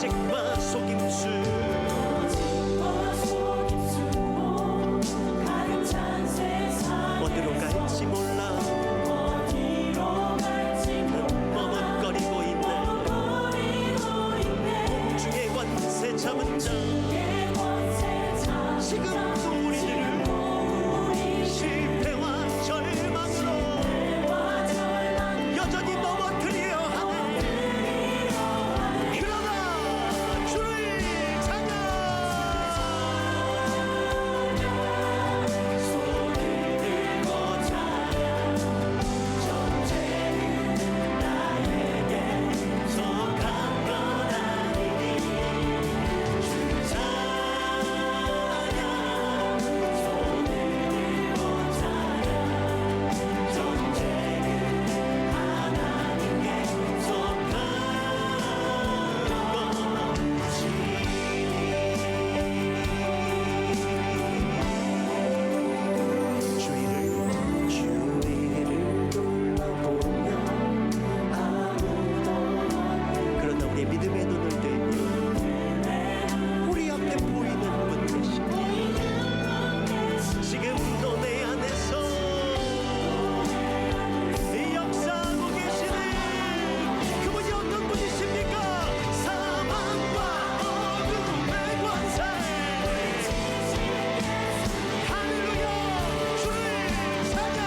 오직과 속임수 어디로 갈지 몰라 머뭇거리고 있네. 공중의 권세 잡은 자 지금도 우리들을 실패와 절망으로 여전히 넘어뜨리려 하네. 그러나 주를 찬양. 손을 들고 찬양. 전쟁은 나에게 속한 것 아니니 주 찬양. 손을 들고 찬양. 전쟁은 하나님께 속한 것이니. 주위를 둘러보며 아무도 그러나 우리의 믿음의 눈을 들면 우리 앞에 보이는 분 계시니 지금도 내 안에서 역사하고 계시네. 그분이 어떤 분이십니까? 사망과 어둠의 권세 할렐루야. 주를 찬양.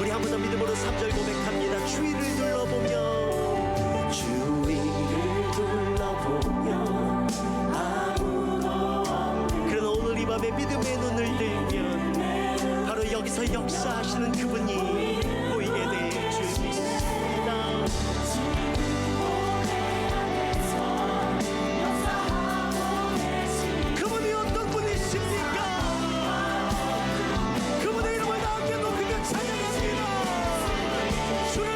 우리 한 번 더 믿음으로 3절 고백합니다. 주위를 둘러보며 주위를 둘러보며 아무도 없는. 그러나 오늘 이 밤에 믿음의 눈을 들면 바로 여기서 역사하시는 그분이 보이게 될 줄 믿습니다. 그분이 어떤 분이십니까? 그분의 이름을 다 함께 높이며 찬양합니다. 주를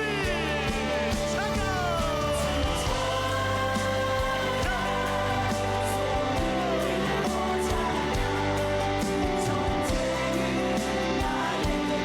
찬양. 전쟁은 나에게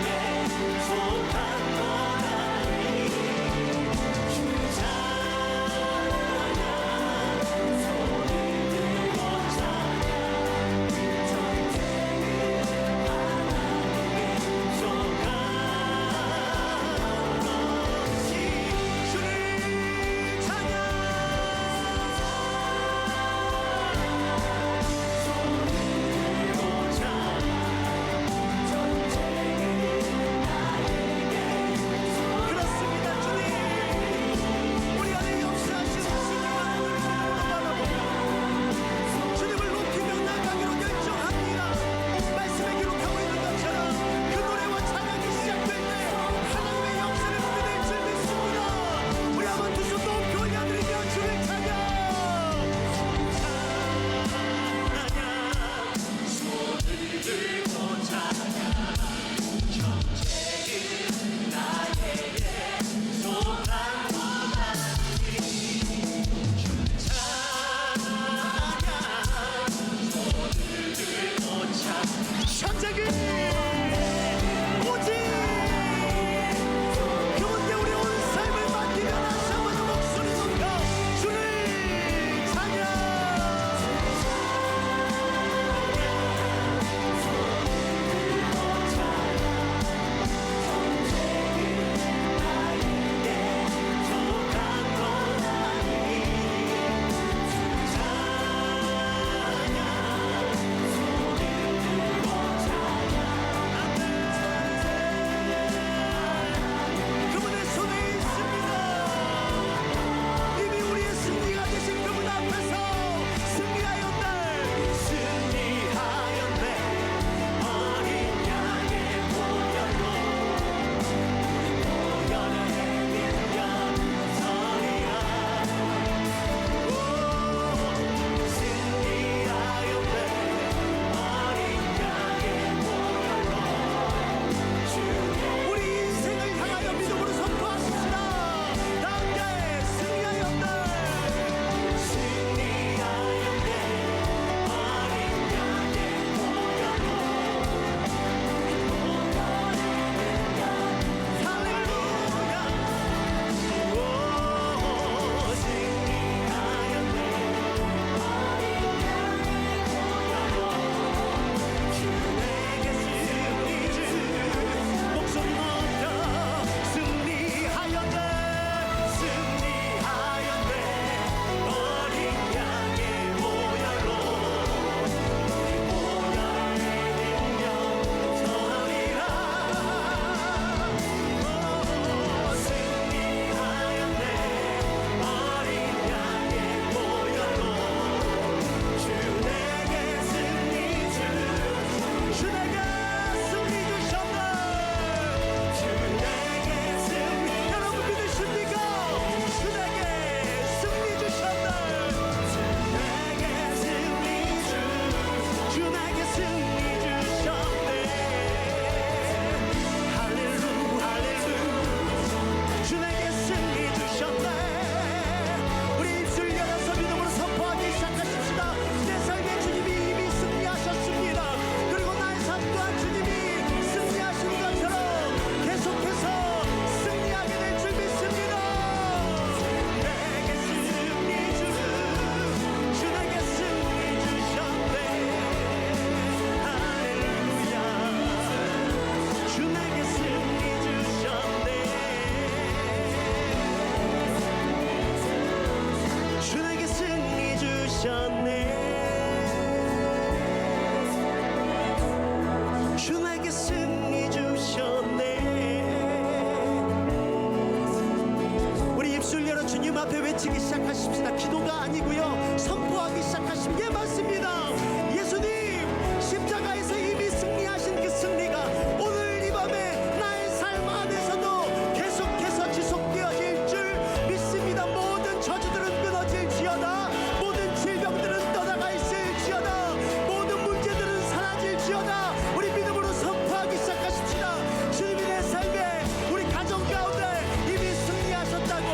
주님 앞에 외치기 시작하십시다. 기도가 아니고요, 선포하기 시작하십니다. 예, 맞습니다. 예수님 십자가에서 이미 승리하신 그 승리가 오늘 이 밤에 나의 삶 안에서도 계속해서 지속되어질 줄 믿습니다. 모든 저주들은 끊어질지어다, 모든 질병들은 떠나가 있을지어다, 모든 문제들은 사라질지어다. 우리 믿음으로 선포하기 시작하십시다. 주님이 내 삶에, 우리 가정 가운데 이미 승리하셨다고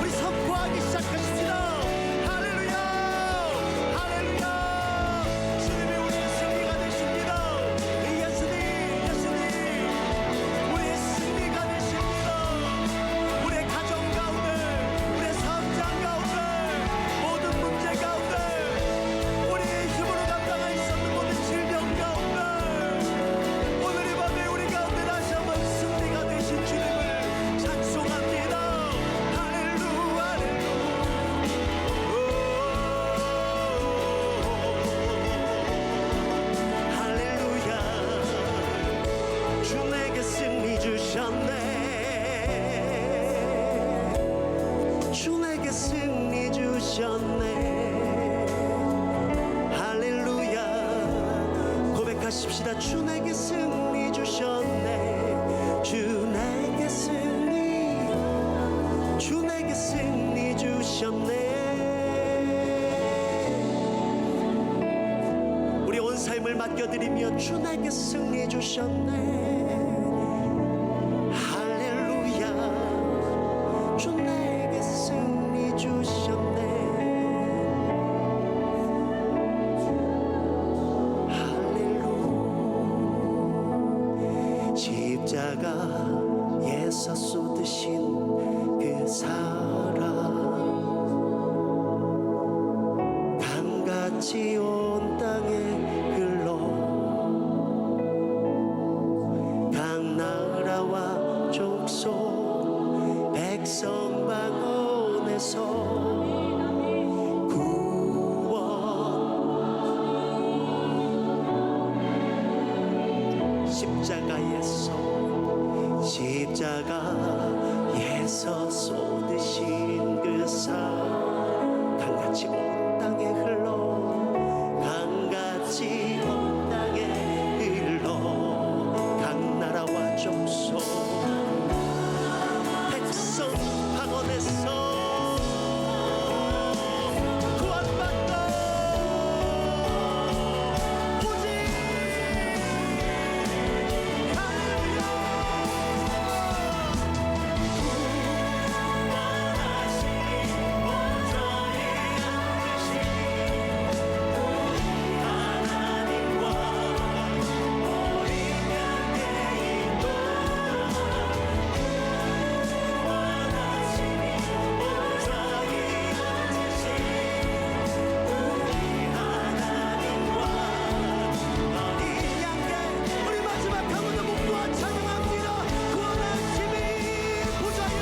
우리 선포하기 시작하십시다. 할렐루야, 할렐루야. 주님이 우리의 승리가 되십니다. 예수님, 예수님, 우리의 승리가 되십니다. 우리의 가정 가운데, 우리의 삶장 가운데, 모든 문제 가운데, 우리의 힘으로 감당할 수 없는 모든 질병 가운데, 오늘 이 밤에 우리 가운데 다시 한번 승리가 되신 주님을 찬송합니다. 할렐루야, 할렐루야. 주 내게 승리 주셨네. 주 내게 승리 주셨네. 할렐루야. 고백하십시다. 주 내게 승리 주셨네. 주 내게 승리, 주 내게 승리 주셨네. 우리 온 삶을 맡겨드리며 주 내게 승리 주셨네. 할렐루야. 주 내게 승리 주셨네. 할렐루야. 십자가에서 쏟으신 그 사랑, 강같이 온 땅에 흘러 각 나라와 족속 백성 방언에서 구원, 십자가에서 쏟으신 그 사랑, 강같이 온 땅에 흘러, 강같이 온 땅에 흘러 각 나라와 족속 백성 방언에서 구원받고 오직 할렐루야. 우리 마지막 한번더 목도와 찬양합니다. 구원하심이 보좌에,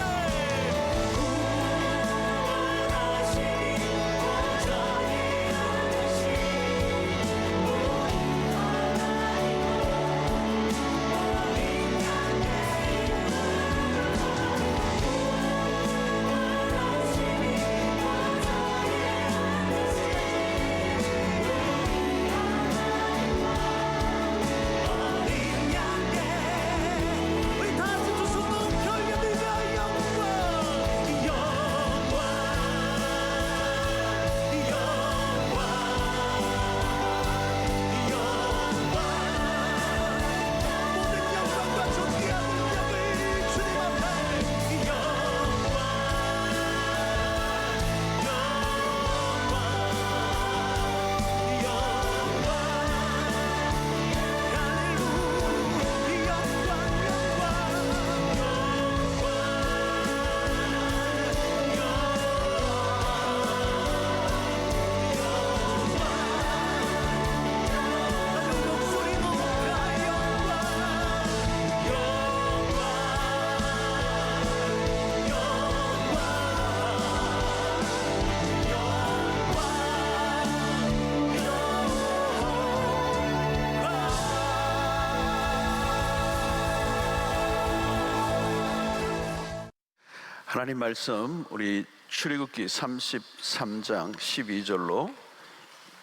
구원하심이 보좌에 앉으신 우리 다 같이 두 손 높여 올려드리며 영광, 영광, 영광, 영광. 모든 영광과 존귀한 능력을 주님 앞에, 영광, 영광, 영광. 하나님 말씀 우리 출애굽기 33장 12절로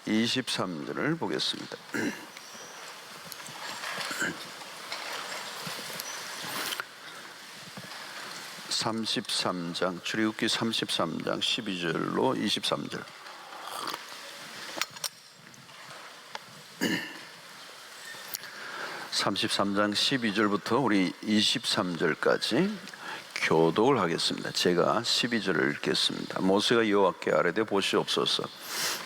23절을 보겠습니다. 출애굽기 33장 12절로 23절. (33장) 12절부터 우리 23절까지 교독을 하겠습니다. 제가 12절을 읽겠습니다. 모세가 여호와께 아뢰되 보시옵소서,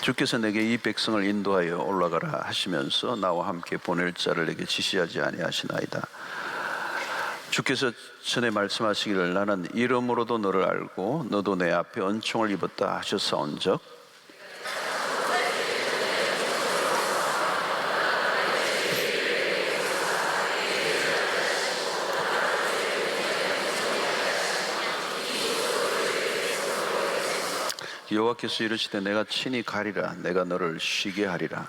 주께서 내게 이 백성을 인도하여 올라가라 하시면서 나와 함께 보낼 자를 내게 지시하지 아니하시나이다. 주께서 전에 말씀하시기를 나는 이름으로도 너를 알고 너도 내 앞에 은총을 입었다 하셨사온즉 여호와께서 이르시되 내가 친히 가리라. 내가 너를 쉬게 하리라.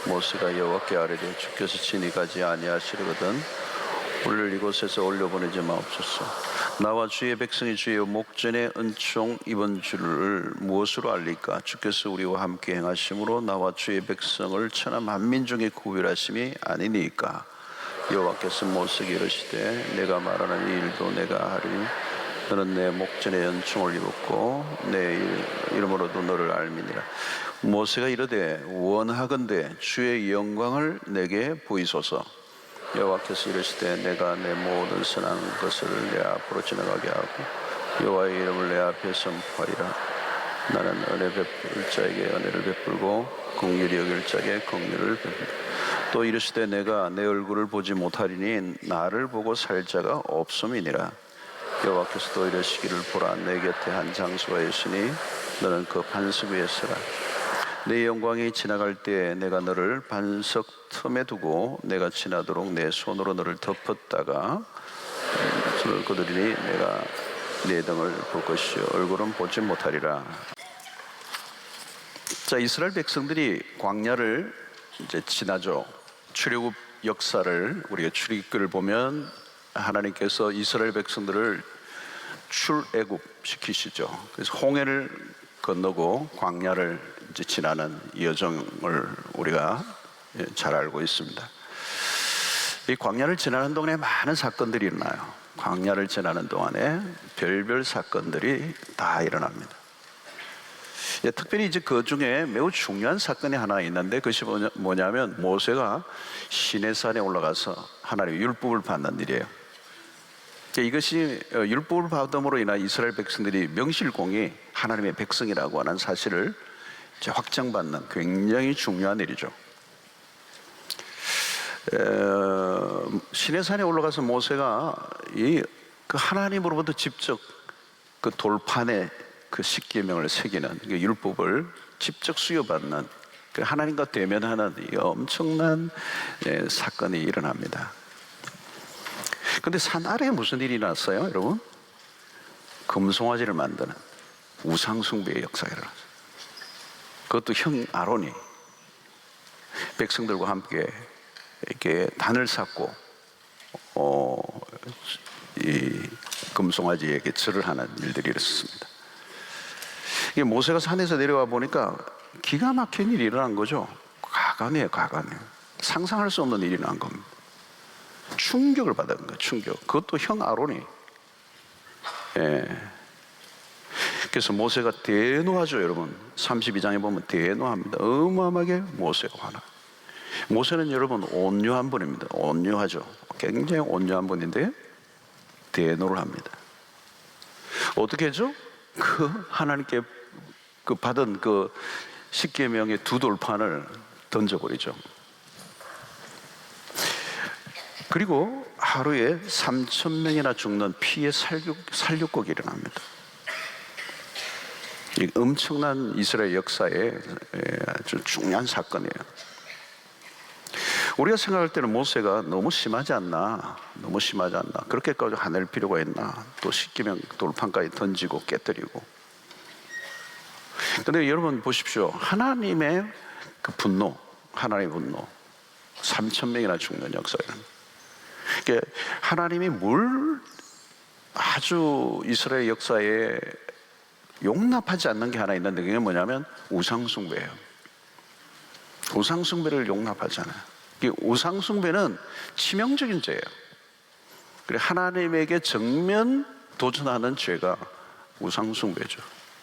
모세가 여호와께 아뢰되 주께서 친히 가지 아니하시려거든 우리를 이곳에서 올려보내지 마옵소서. 나와 주의 백성이 주의 목전에 은총 입은 줄을 무엇으로 알리까? 주께서 우리와 함께 행하심으로 나와 주의 백성을 천하 만민 중에 구별하심이 아니니까. 여호와께서 모세에게 이르시되 내가 말하는 이 일도 내가 하리니 너는 내 목전에 은총을 입었고 내 이름으로도 너를 알미니라. 모세가 이르되 원하건대 주의 영광을 내게 보이소서. 여호와께서 이르시되 내가 내 모든 선한 것을 내 앞으로 지나가게 하고 여호와의 이름을 내 앞에 선포하리라. 나는 은혜 베풀 자에게 은혜를 베풀고 긍휼히 여길 자에게 긍휼을 베푼다. 또 이르시되 내가 내 얼굴을 보지 못하리니 나를 보고 살 자가 없음이니라. 여호와께서 또 이르시기를 보라, 내 곁에 한 장소가 있으니 너는 그 반석 위에 서라. 내 영광이 지나갈 때 내가 너를 반석 틈에 두고 내가 지나도록 내 손으로 너를 덮었다가 손을 거두리니 내가 네 등을 볼 것이요 얼굴은 보지 못하리라. 자, 이스라엘 백성들이 광야를 이제 지나죠. 출애굽 역사를 우리가 출애굽기를 보면 하나님께서 이스라엘 백성들을 출애굽 시키시죠. 그래서 홍해를 건너고 광야를 이제 지나는 이 여정을 우리가 잘 알고 있습니다. 이 광야를 지나는 동안에 많은 사건들이 일어나요. 광야를 지나는 동안에 별별 사건들이 다 일어납니다. 특별히 이제 그 중에 매우 중요한 사건이 하나 있는데 그것이 뭐냐면 모세가 시내산에 올라가서 하나님의 율법을 받는 일이에요. 이것이 율법을 받음으로 인한 이스라엘 백성들이 명실공히 하나님의 백성이라고 하는 사실을 확정받는 굉장히 중요한 일이죠. 시내산에 올라가서 모세가 그 하나님으로부터 직접 그 돌판에 그 십계명을 새기는 그 율법을 직접 수여받는 그 하나님과 대면하는 이 엄청난 사건이 일어납니다. 근데 산 아래에 무슨 일이 났어요, 여러분? 금송아지를 만드는 우상숭배의 역사가 일어났어요. 그것도 형 아론이 백성들과 함께 이렇게 단을 쌓고 이 금송아지에게 절을 하는 일들이 일어났습니다. 이게 모세가 산에서 내려와 보니까 기가 막힌 일이 일어난 거죠. 가관이에요. 상상할 수 없는 일이 일어난 겁니다. 충격을 받은 거예요. 충격. 그것도 형 아론이. 그래서 모세가 대노하죠, 여러분. 32장에 보면 대노합니다. 어마어마하게 모세가 화나. 모세는 여러분 온유한 분입니다. 온유하죠. 굉장히 온유한 분인데 대노를 합니다. 어떻게 했죠? 그 하나님께 그 받은 그 십계명의 두 돌판을 던져버리죠. 그리고 하루에 3,000명이나 죽는 피의 살육곡이 일어납니다. 이 엄청난 이스라엘 역사의 아주 중요한 사건이에요. 우리가 생각할 때는 모세가 너무 심하지 않나, 그렇게까지 화낼 필요가 있나, 또 십계명 돌판까지 던지고 깨뜨리고. 그런데 여러분 보십시오. 하나님의 그 분노, 3,000명이나 죽는 역사예요. 그러니까 하나님이 뭘 아주 이스라엘 역사에 용납하지 않는 게 하나 있는데 그게 뭐냐면 우상숭배예요. 우상숭배를 용납하지 않아요. 이 우상숭배는 치명적인 죄예요. 그리고 하나님에게 정면 도전하는 죄가 우상숭배죠.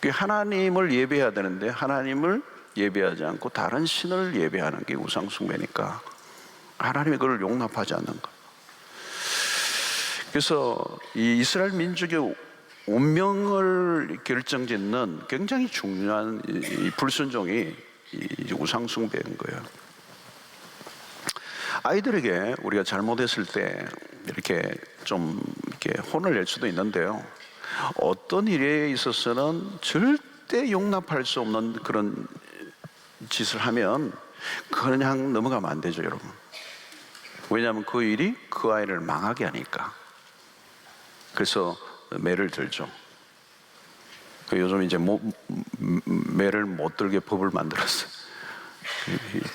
하나님을 예배해야 되는데 하나님을 예배하지 않고 다른 신을 예배하는 게 우상숭배니까 하나님이 그걸 용납하지 않는 것. 그래서 이 이스라엘 민족의 운명을 결정짓는 굉장히 중요한 이 불순종이 이 우상숭배인 거예요. 아이들에게 우리가 잘못했을 때 이렇게 좀 이렇게 혼을 낼 수도 있는데요. 어떤 일에 있어서는 절대 용납할 수 없는 그런 짓을 하면 그냥 넘어가면 안 되죠, 여러분. 왜냐하면 그 일이 그 아이를 망하게 하니까. 그래서 매를 들죠. 요즘 이제 매를 못 들게 법을 만들었어요.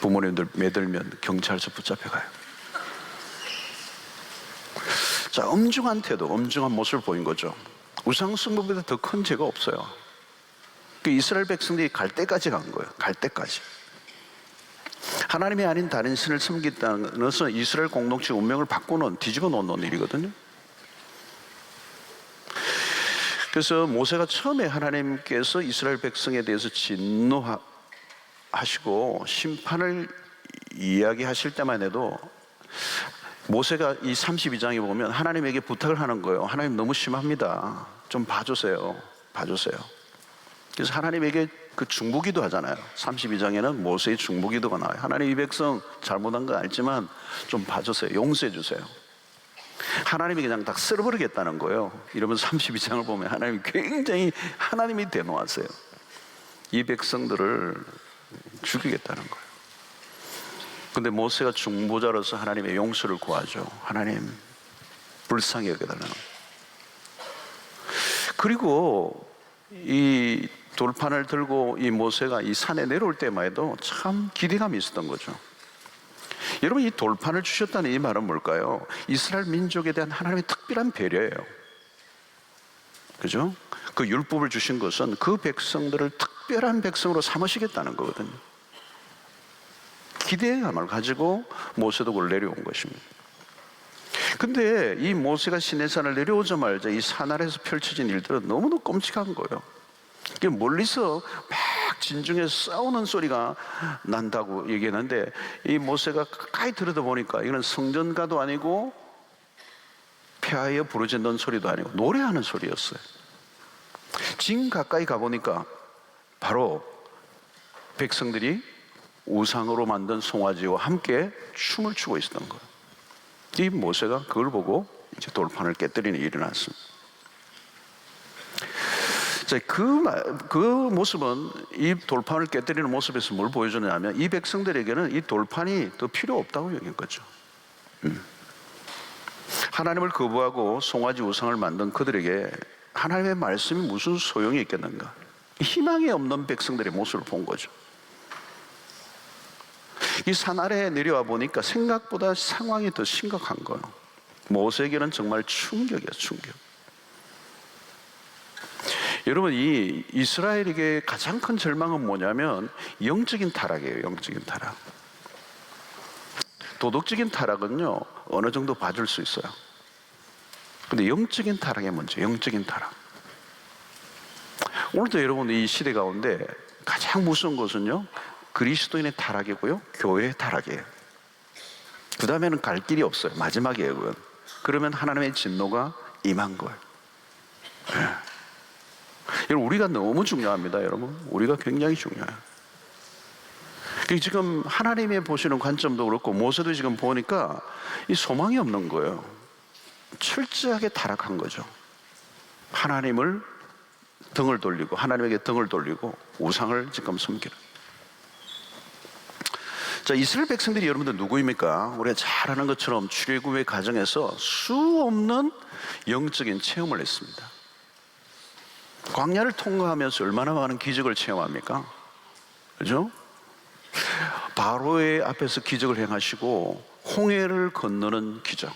부모님들 매 들면 경찰서 붙잡혀가요. 자, 엄중한 태도, 엄중한 모습을 보인 거죠. 우상숭배보다 더 큰 죄가 없어요. 이스라엘 백성들이 갈 때까지 간 거예요. 갈 때까지. 하나님이 아닌 다른 신을 섬긴다는 것은 이스라엘 공동체 운명을 바꾸는, 뒤집어 놓는 일이거든요. 그래서 모세가 처음에 하나님께서 이스라엘 백성에 대해서 진노하시고 심판을 이야기하실 때만 해도 모세가 이 32장에 보면 하나님에게 부탁을 하는 거예요. 하나님 너무 심합니다. 좀 봐주세요. 봐주세요. 그래서 하나님에게 그 중보기도 하잖아요. 32장에는 모세의 중보기도가 나와요. 하나님, 이 백성 잘못한 거 알지만 좀 봐주세요. 용서해 주세요. 하나님이 그냥 다 쓸어버리겠다는 거예요. 이러면 32장을 보면 하나님이 굉장히 하나님이 대노하세요. 이 백성들을 죽이겠다는 거예요. 근데 모세가 중보자로서 하나님의 용서를 구하죠. 하나님, 불쌍히 여겨달라는. 그리고 이 돌판을 들고 이 모세가 이 산에 내려올 때만 해도 참 기대감이 있었던 거죠. 여러분, 이 돌판을 주셨다는 이 말은 뭘까요? 이스라엘 민족에 대한 하나님의 특별한 배려예요. 그죠? 그 율법을 주신 것은 그 백성들을 특별한 백성으로 삼으시겠다는 거거든요. 기대감을 가지고 모세도 그걸 내려온 것입니다. 근데 이 모세가 시내산을 내려오자마자 이 산 아래에서 펼쳐진 일들은 너무도 끔찍한 거예요. 멀리서 막 진중에서 싸우는 소리가 난다고 얘기했는데 이 모세가 가까이 들여다보니까 이건 성전가도 아니고 폐하여 부르짖는 소리도 아니고 노래하는 소리였어요. 진 가까이 가보니까 바로 백성들이 우상으로 만든 송아지와 함께 춤을 추고 있었던 거예요. 이 모세가 그걸 보고 이제 돌판을 깨뜨리는 일이 났습니다. 자, 그 모습은, 이 돌판을 깨뜨리는 모습에서 뭘 보여주냐면 이 백성들에게는 이 돌판이 더 필요 없다고 여긴 거죠. 하나님을 거부하고 송아지 우상을 만든 그들에게 하나님의 말씀이 무슨 소용이 있겠는가? 희망이 없는 백성들의 모습을 본 거죠. 이 산 아래에 내려와 보니까 생각보다 상황이 더 심각한 거예요. 모세에게는 정말 충격이에요, 충격. 여러분, 이 이스라엘에게 가장 큰 절망은 뭐냐면 영적인 타락이에요, 영적인 타락. 도덕적인 타락은요, 어느 정도 봐줄 수 있어요. 근데 영적인 타락이 뭔지, 영적인 타락. 오늘도 여러분, 이 시대 가운데 가장 무서운 것은요, 그리스도인의 타락이고요, 교회의 타락이에요. 그 다음에는 갈 길이 없어요. 마지막이에요, 그건. 그러면 하나님의 진노가 임한 거예요. 네. 여러분, 우리가 너무 중요합니다, 여러분. 우리가 굉장히 중요해요. 지금 하나님의 보시는 관점도 그렇고 모세도 지금 보니까 이 소망이 없는 거예요. 철저하게 타락한 거죠. 하나님을 등을 돌리고, 하나님에게 등을 돌리고 우상을 지금 섬기는. 자, 이스라엘 백성들이 여러분들 누구입니까? 우리가 잘 아는 것처럼 출애굽의 과정에서 수없는 영적인 체험을 했습니다. 광야를 통과하면서 얼마나 많은 기적을 체험합니까? 그죠? 바로의 앞에서 기적을 행하시고 홍해를 건너는 기적.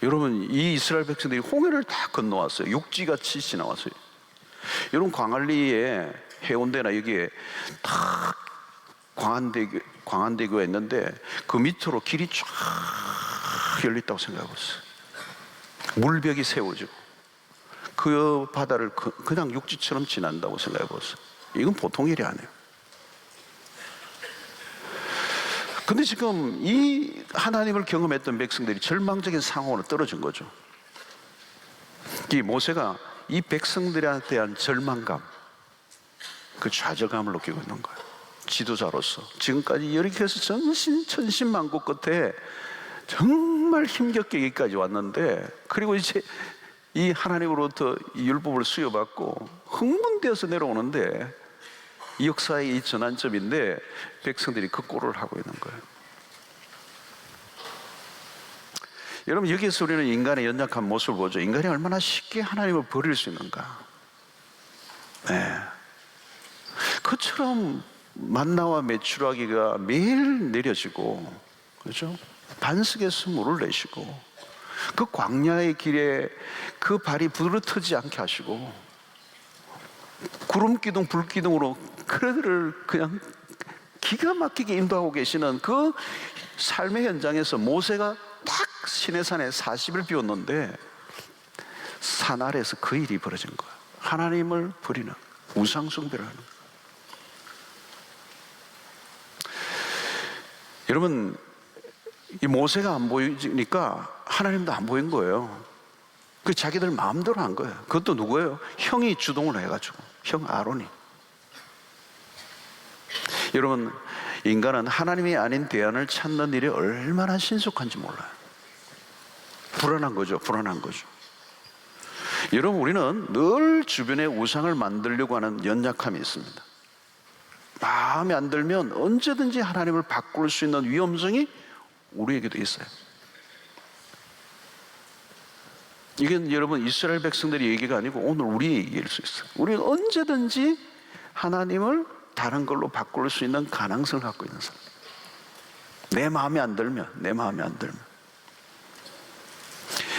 여러분, 이 이스라엘 백성들이 홍해를 다 건너왔어요. 육지같이 지나왔어요. 여러분, 광안리에 해운대나 여기에 딱 광안대교가 있는데 그 밑으로 길이 쫙 열렸다고 생각해보세요. 물벽이 세워지고 그 바다를 그냥 육지처럼 지난다고 생각해보세요. 이건 보통 일이 아니에요. 근데 지금 이 하나님을 경험했던 백성들이 절망적인 상황으로 떨어진 거죠. 이 모세가 이 백성들에 대한 절망감, 그 좌절감을 느끼고 있는 거예요. 지도자로서 지금까지 여리고에서 천신만고 끝에 정말 힘겹게 여기까지 왔는데, 그리고 이제 이 하나님으로부터 이 율법을 수여받고 흥분되어서 내려오는데, 이 역사의 이 전환점인데 백성들이 그 꼴을 하고 있는 거예요. 여러분, 여기에서 우리는 인간의 연약한 모습을 보죠. 인간이 얼마나 쉽게 하나님을 버릴 수 있는가. 네. 그처럼 만나와 메추라기가 매일 내려지고, 그렇죠? 반석에서 물을 내시고, 그 광야의 길에 그 발이 부르트지 않게 하시고, 구름 기둥, 불 기둥으로 그들을 그냥 기가 막히게 인도하고 계시는 그 삶의 현장에서 모세가 딱 시내산에 40일 비웠는데 산 아래에서 그 일이 벌어진 거야. 하나님을 버리는, 우상 숭배를 하는. 여러분, 이 모세가 안 보이니까 하나님도 안 보인 거예요. 그 자기들 마음대로 한 거예요. 그것도 누구예요? 형이 주동을 해가지고, 형 아론이. 여러분, 인간은 하나님이 아닌 대안을 찾는 일이 얼마나 신속한지 몰라요. 불안한 거죠. 불안한 거죠. 여러분, 우리는 늘 주변에 우상을 만들려고 하는 연약함이 있습니다. 마음에 안 들면 언제든지 하나님을 바꿀 수 있는 위험성이 우리에게도 있어요. 이게 여러분, 이스라엘 백성들의 얘기가 아니고 오늘 우리의 얘기일 수 있어요. 우리는 언제든지 하나님을 다른 걸로 바꿀 수 있는 가능성을 갖고 있는 사람. 내 마음에 안 들면.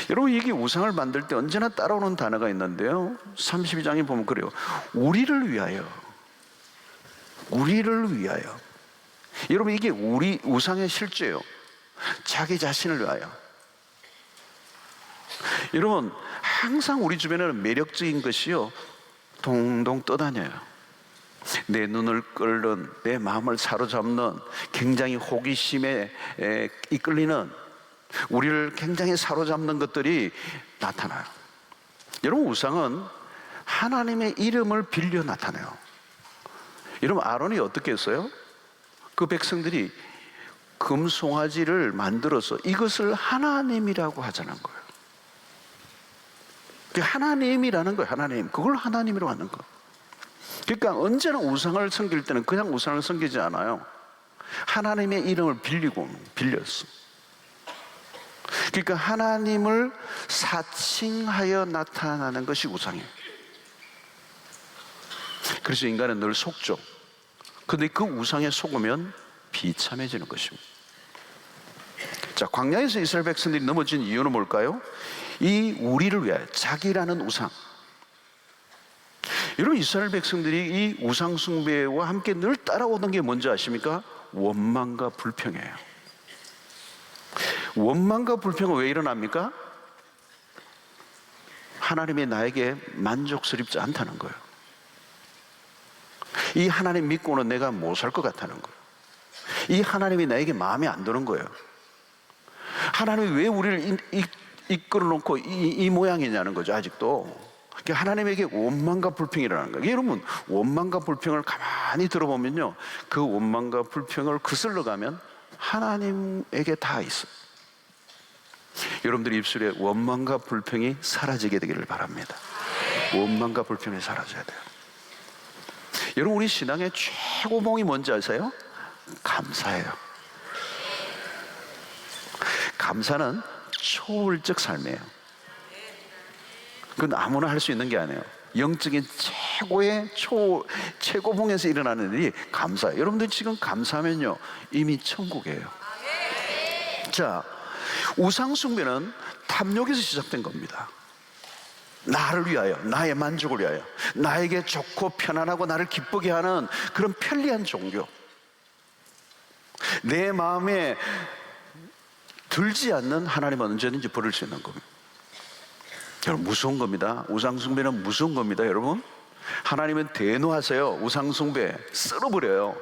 여러분, 이게 우상을 만들 때 언제나 따라오는 단어가 있는데요, 32장에 보면 그래요. 우리를 위하여. 여러분, 이게 우리 우상의 실제예요. 자기 자신을 위하여. 여러분, 항상 우리 주변에는 매력적인 것이요, 동동 떠다녀요. 내 눈을 끌는, 내 마음을 사로잡는, 굉장히 호기심에 이끌리는, 우리를 굉장히 사로잡는 것들이 나타나요. 여러분, 우상은 하나님의 이름을 빌려 나타나요. 여러분, 아론이 어떻게 했어요? 그 백성들이 금송아지를 만들어서 이것을 하나님이라고 하자는 거예요. 하나님이라는 거예요. 하나님. 그걸 하나님이라고 하는 거. 그러니까 언제나 우상을 섬길 때는 그냥 우상을 섬기지 않아요. 하나님의 이름을 빌렸어. 그러니까 하나님을 사칭하여 나타나는 것이 우상이에요. 그래서 인간은 늘 속죠. 그런데 그 우상에 속으면 비참해지는 것입니다. 자, 광야에서 이스라엘 백성들이 넘어진 이유는 뭘까요? 이 우리를 위하여, 자기라는 우상. 여러분, 이스라엘 백성들이 이 우상 숭배와 함께 늘 따라오던 게 뭔지 아십니까? 원망과 불평이에요. 원망과 불평은 왜 일어납니까? 하나님이 나에게 만족스럽지 않다는 거예요. 이 하나님 믿고는 내가 못 살 것 같다는 거예요. 이 하나님이 나에게 마음에 안 드는 거예요. 하나님이 왜 우리를 이끌어 놓고 이 모양이냐는 거죠, 아직도. 하나님에게 원망과 불평이 일어나는 거예요. 여러분, 원망과 불평을 가만히 들어보면요, 그 원망과 불평을 거슬러 가면 하나님에게 다 있어요. 여러분들 입술에 원망과 불평이 사라지게 되기를 바랍니다. 원망과 불평이 사라져야 돼요. 여러분, 우리 신앙의 최고봉이 뭔지 아세요? 감사예요. 감사는 초월적 삶이에요. 그건 아무나 할 수 있는 게 아니에요. 영적인 최고의 최고봉에서 일어나는 일이 감사예요. 여러분들 지금 감사하면요, 이미 천국이에요. 자, 우상숭배는 탐욕에서 시작된 겁니다. 나를 위하여, 나의 만족을 위하여, 나에게 좋고 편안하고 나를 기쁘게 하는 그런 편리한 종교, 내 마음에 들지 않는 하나님은 언제든지 버릴 수 있는 겁니다. 여러분, 무서운 겁니다. 우상숭배는 무서운 겁니다. 여러분, 하나님은 대노하세요. 우상숭배 썰어버려요.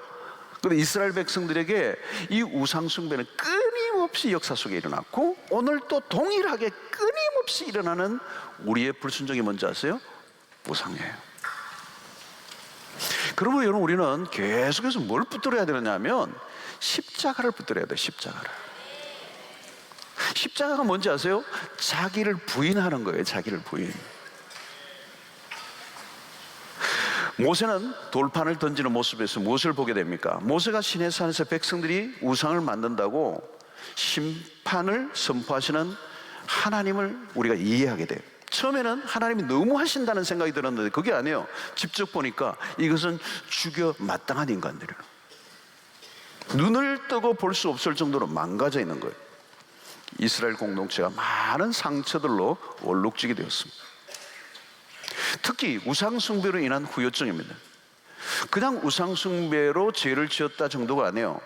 그런데 이스라엘 백성들에게 이 우상숭배는 끊임없이 역사 속에 일어났고, 오늘 또 동일하게 끊임없이 일어나는 우리의 불순종이 뭔지 아세요? 우상이에요. 그러면 여러분, 우리는 계속해서 뭘 붙들어야 되느냐면 십자가를 붙들어야 돼요. 십자가가 뭔지 아세요? 자기를 부인하는 거예요. 자기를 부인. 모세는 돌판을 던지는 모습에서 무엇을 보게 됩니까? 모세가 시내산에서 백성들이 우상을 만든다고 심판을 선포하시는 하나님을 우리가 이해하게 돼요. 처음에는 하나님이 너무 하신다는 생각이 들었는데 그게 아니에요. 직접 보니까 이것은 죽여 마땅한 인간들이에요. 눈을 뜨고 볼 수 없을 정도로 망가져 있는 거예요. 이스라엘 공동체가 많은 상처들로 얼룩지게 되었습니다. 특히 우상숭배로 인한 후유증입니다. 그냥 우상숭배로 죄를 지었다 정도가 아니에요.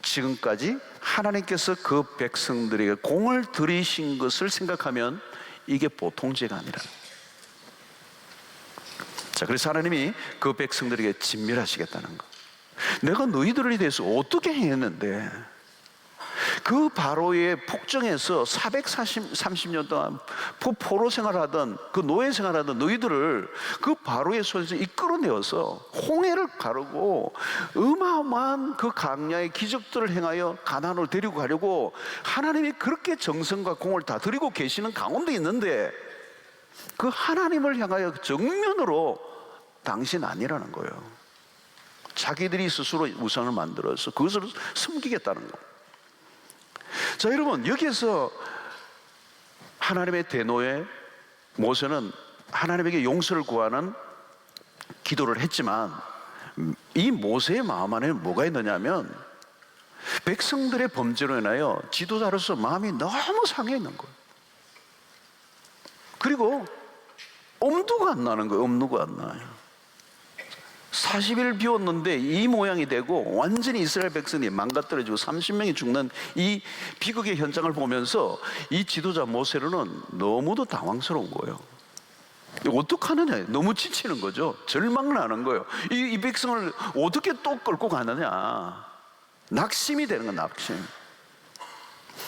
지금까지 하나님께서 그 백성들에게 공을 들이신 것을 생각하면 이게 보통 죄가 아니라. 자, 그래서 하나님이 그 백성들에게 진멸하시겠다는 거. 내가 너희들에 대해서 어떻게 했는데, 그 바로의 폭정에서 430년 동안 포로 생활하던, 그 노예 생활하던 너희들을 그 바로의 손에서 이끌어내어서 홍해를 가르고 어마어마한 그 강야의 기적들을 행하여 가나안으로 데리고 가려고 하나님이 그렇게 정성과 공을 다 들이고 계시는 가운데 있는데, 그 하나님을 향하여 정면으로 당신 아니라는 거예요. 자기들이 스스로 우상을 만들어서 그것을 숨기겠다는 거. 자, 여러분, 여기에서 하나님의 대노에 모세는 하나님에게 용서를 구하는 기도를 했지만, 이 모세의 마음 안에 뭐가 있느냐면 백성들의 범죄로 인하여 지도자로서 마음이 너무 상해 있는 거예요. 그리고 엄두가 안 나는 거예요. 엄두가 안 나요. 40일 비웠는데 이 모양이 되고 완전히 이스라엘 백성이 망가뜨려지고 30명이 죽는 이 비극의 현장을 보면서 이 지도자 모세로는 너무도 당황스러운 거예요. 어떡하느냐, 너무 지치는 거죠. 절망을 하는 거예요. 이 백성을 어떻게 또 끌고 가느냐, 낙심이 되는 거예요. 낙심.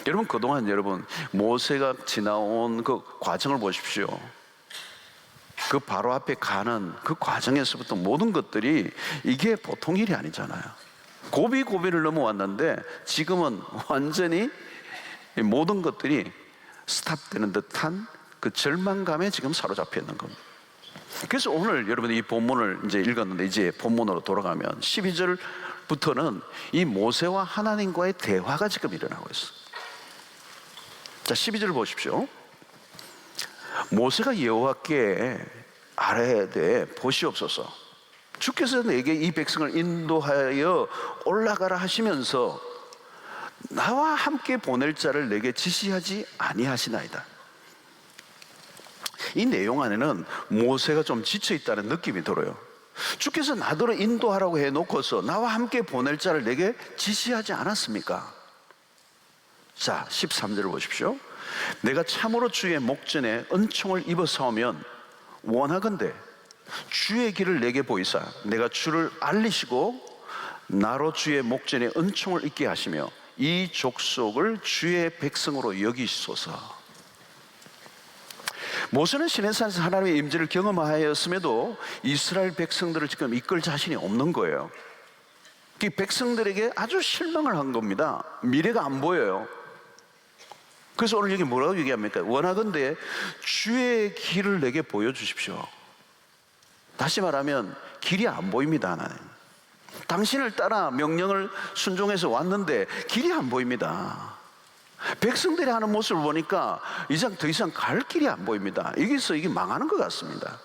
여러분, 그동안 여러분 모세가 지나온 그 과정을 보십시오. 그 바로 앞에 가는 그 과정에서부터 모든 것들이 이게 보통 일이 아니잖아요. 고비고비를 넘어왔는데 지금은 완전히 모든 것들이 스탑되는 듯한 그 절망감에 지금 사로잡혀 있는 겁니다. 그래서 오늘 여러분이 이 본문을 이제 읽었는데, 이제 본문으로 돌아가면 12절부터는 이 모세와 하나님과의 대화가 지금 일어나고 있어요. 자, 12절 보십시오. 모세가 여호와께 아뢰되 보시옵소서, 주께서 내게 이 백성을 인도하여 올라가라 하시면서 나와 함께 보낼 자를 내게 지시하지 아니하시나이다. 이 내용 안에는 모세가 좀 지쳐있다는 느낌이 들어요. 주께서 나더러 인도하라고 해놓고서 나와 함께 보낼 자를 내게 지시하지 않았습니까? 자, 13절을 보십시오. 내가 참으로 주의 목전에 은총을 입어 싸우면 원하건대 주의 길을 내게 보이사 내가 주를 알리시고 나로 주의 목전에 은총을 입게 하시며 이 족속을 주의 백성으로 여기소서. 모세는 시내산에서 하나님의 임재를 경험하였음에도 이스라엘 백성들을 지금 이끌 자신이 없는 거예요. 이 백성들에게 아주 실망을 한 겁니다. 미래가 안 보여요. 그래서 오늘 여기 뭐라고 얘기합니까? 원하건대 주의 길을 내게 보여주십시오. 다시 말하면 길이 안 보입니다. 하나님, 당신을 따라 명령을 순종해서 왔는데 길이 안 보입니다. 백성들이 하는 모습을 보니까 더 이상 갈 길이 안 보입니다. 여기서 이게 망하는 것 같습니다.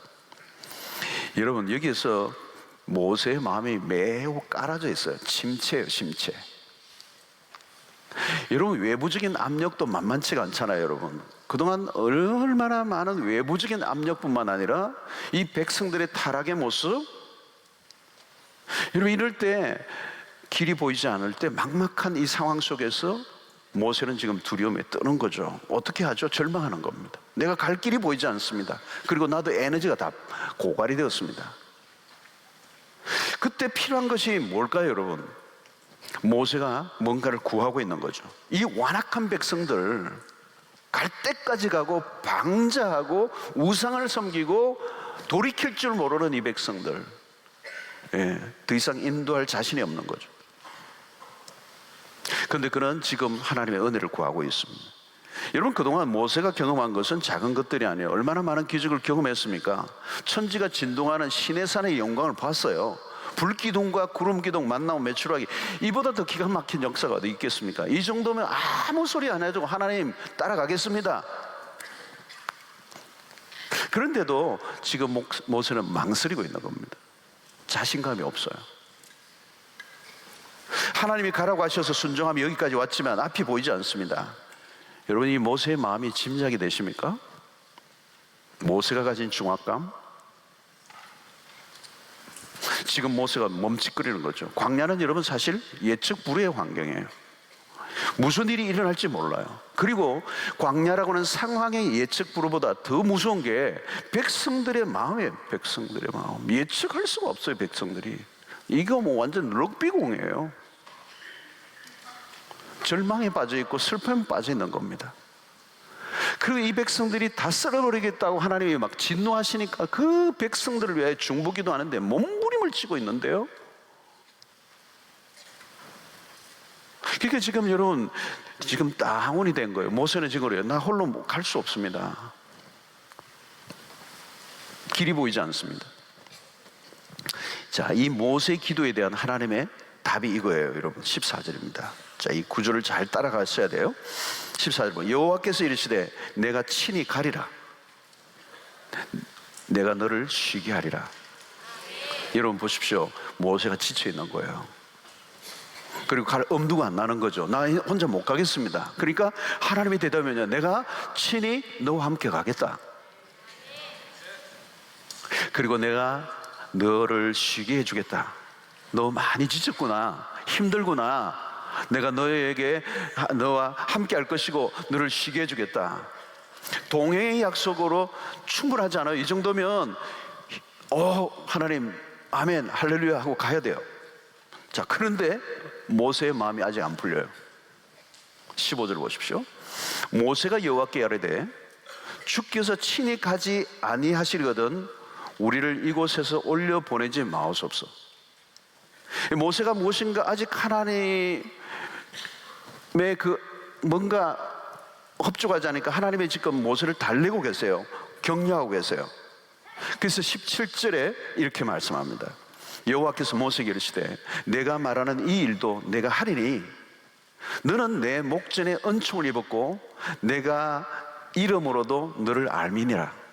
여러분, 여기에서 모세의 마음이 매우 깔아져 있어요. 심체예요, 심체. 여러분, 외부적인 압력도 만만치가 않잖아요. 여러분, 그동안 얼마나 많은 외부적인 압력뿐만 아니라 이 백성들의 타락의 모습, 여러분, 이럴 때 길이 보이지 않을 때 막막한 이 상황 속에서 모세는 지금 두려움에 떠는 거죠. 어떻게 하죠? 절망하는 겁니다. 내가 갈 길이 보이지 않습니다. 그리고 나도 에너지가 다 고갈이 되었습니다. 그때 필요한 것이 뭘까요, 여러분? 모세가 뭔가를 구하고 있는 거죠. 이 완악한 백성들, 갈 때까지 가고 방자하고 우상을 섬기고 돌이킬 줄 모르는 이 백성들, 더 이상 인도할 자신이 없는 거죠. 그런데 그는 지금 하나님의 은혜를 구하고 있습니다. 여러분, 그동안 모세가 경험한 것은 작은 것들이 아니에요. 얼마나 많은 기적을 경험했습니까? 천지가 진동하는 시내산의 영광을 봤어요. 불기둥과 구름기둥 만나고 매출하기, 이보다 더 기가 막힌 역사가 어디 있겠습니까? 이 정도면 아무 소리 안 해주고 하나님 따라가겠습니다. 그런데도 지금 모세는 망설이고 있는 겁니다. 자신감이 없어요. 하나님이 가라고 하셔서 순종하며 여기까지 왔지만 앞이 보이지 않습니다. 여러분, 이 모세의 마음이 짐작이 되십니까? 모세가 가진 중압감, 지금 모세가 멈칫거리는 거죠. 광야는 여러분 사실 예측 불허의 환경이에요. 무슨 일이 일어날지 몰라요. 그리고 광야라고 하는 상황의 예측 불허보다 더 무서운 게 백성들의 마음이에요. 백성들의 마음, 예측할 수가 없어요. 백성들이 이거 뭐 완전 럭비공이에요. 절망에 빠져 있고 슬픔에 빠져 있는 겁니다. 그리고 이 백성들이 다 썰어버리겠다고 하나님이 막 진노하시니까 그 백성들을 위해 중보기도 하는데 몸부림을 치고 있는데요. 그러니까 지금 여러분, 지금 다운이 된 거예요. 모세는 지금 그래요. 나 홀로 갈 수 없습니다. 길이 보이지 않습니다. 자, 이 모세의 기도에 대한 하나님의 답이 이거예요. 여러분, 14절입니다. 자, 이 구절을 잘 따라가셔야 돼요. 14절 보면 여호와께서 이르시되 내가 친히 가리라. 내가 너를 쉬게 하리라. 여러분 보십시오. 모세가 지쳐 있는 거예요. 그리고 갈 엄두가 안 나는 거죠. 나 혼자 못 가겠습니다. 그러니까 하나님의 대답이면요, 내가 친히 너와 함께 가겠다. 그리고 내가 너를 쉬게 해주겠다. 너 많이 지쳤구나, 힘들구나. 내가 너에게 너와 함께 할 것이고 너를 쉬게 해주겠다. 동행의 약속으로 충분하지 않아요? 이 정도면 하나님 아멘 할렐루야 하고 가야 돼요. 자, 그런데 모세의 마음이 아직 안 풀려요. 15절 보십시오. 모세가 여호와께 아뢰되 주께서 친히 가지 아니하시거든 우리를 이곳에서 올려 보내지 마옵소서. 모세가 무엇인가 아직 하나님의 그 뭔가 협조하지 않으니까 하나님이 지금 모세를 달래고 계세요. 격려하고 계세요. 그래서 17절에 이렇게 말씀합니다. 여호와께서 모세에게 이르시되 내가 말하는 이 일도 내가 하리니 너는 내 목전에 은총을 입었고 내가 이름으로도 너를 알미니라.